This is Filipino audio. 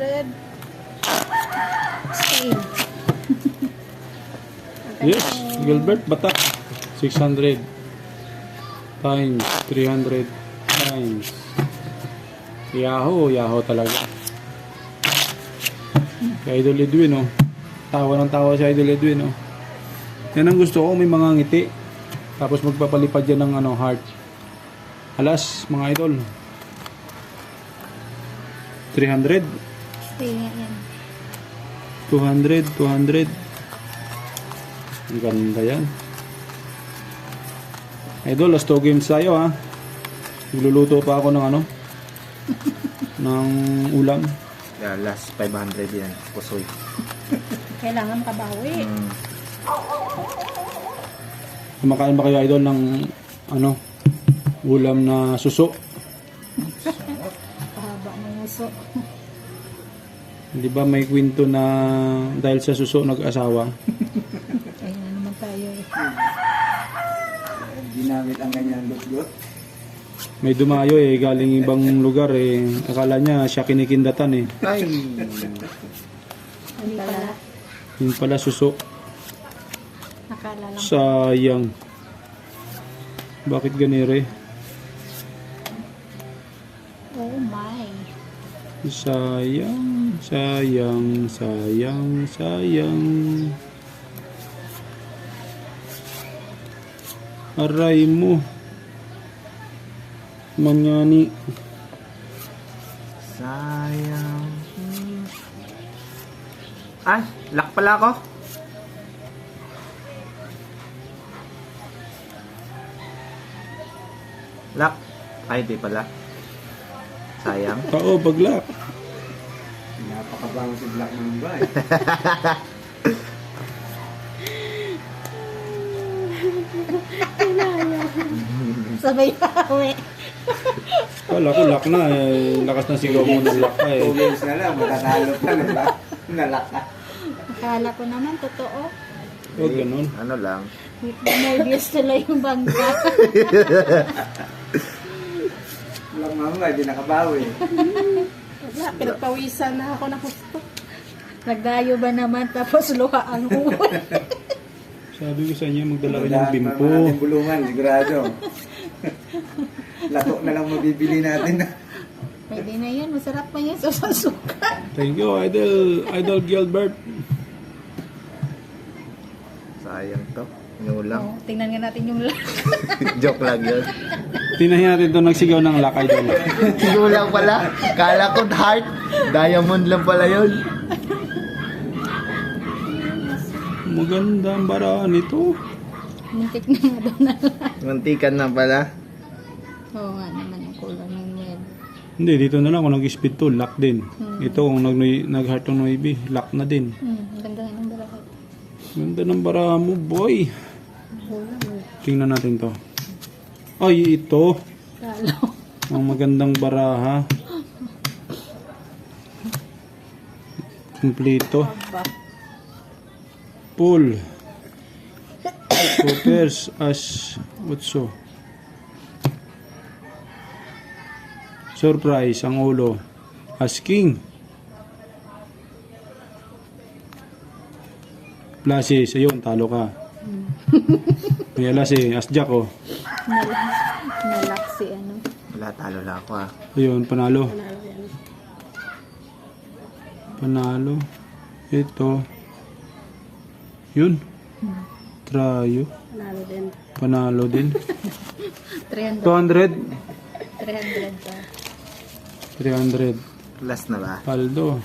600. Stay. Yes, Gilbert, batak. 600 times 300 times. Yahoo talaga. Kay Idol Edwin, oh. Tawa ng tawa si Idol Edwin, oh. Yan ang gusto ko, may mga ngiti. Tapos magpapalipad yan ng ano, heart. Alas, mga idol. 300. Stay nga yan. 200. Ang ganda yan. Idol, last 2 games tayo, ha. Nagluluto pa ako ng ano, ng ulam. Yeah, last 500 yan. Pusoy. Kailangan kabawi. Kumakain ba kayo, idol, ng ano, ulam na suso? Pahaba ng uso. Di ba may kwento na dahil sa suso nag-asawa? Kaya na naman tayo eh. Ginamit ang ganyan lut-lut. May dumayo eh, galing ibang lugar eh. Akala niya siya kinikindatan eh. Ay! Hindi pala. Yun pala suso. Nakala lang. Sayang. Bakit ganire? Oh my. Sayang. Aray mo. Manyani. Sayang. Ay! Lock pala ako. Lock. Ay, di pala. Sayang. Oo, baglak. Napakabango si Black Mamba eh. Sabay pawi. Kala ko lock na eh. Lakas na sigaw mo ng lock ka eh. 2 games na lang, matatalo pa na ba? Nalak ka. Akala ko naman totoo. Huwag ganun. Ano lang? Nervous tuloy yung bangka. Black Mamba, di nakabawi. Wala, pinagpawisan na ako na gusto. Nagdayo ba naman tapos luha ang uwan. Sabi ko sa inyo, magdala kayo ng bimpo. Natin bulungan, sigurado. Lato na lang mabibili natin. Pwede na yan, masarap pa yan sa sasuka. Thank you, Idol Gilbert. Sayang to. Inulang. Oh, tingnan nga natin yung Joke lang yun. Tinahin natin ito nagsigaw ng lock, Idol. Inulang pala. Kala ko heart. Diamond lang pala yun. Maganda ang barahan ito. muntik na nga daw na lang. Mantikan na pala. Oo nga naman yung kulay ng red. Hindi, dito na lang kung nag-speed to, lock din. Ito kung nag-heart ng 9, lock na din. Ganda nga ng barakat. Ganda ng barahan mo, boy. Bulang. Tingnan natin to. Ay, ito. Lalo. Ang magandang baraha. Kompleto. Aba. Full. Hookers as utso. Surprise ang ulo. As king. Plasis, ayun, talo ka. May alas eh, as jack oh. Nalak si ano. Wala, talo lang ako ah. Ayun, panalo. Panalo yan. Panalo. Ito. Yun. Trayo. Panalo din. Panalo din. 300. 200. 300 pa. 300. Last na ba? Paldo.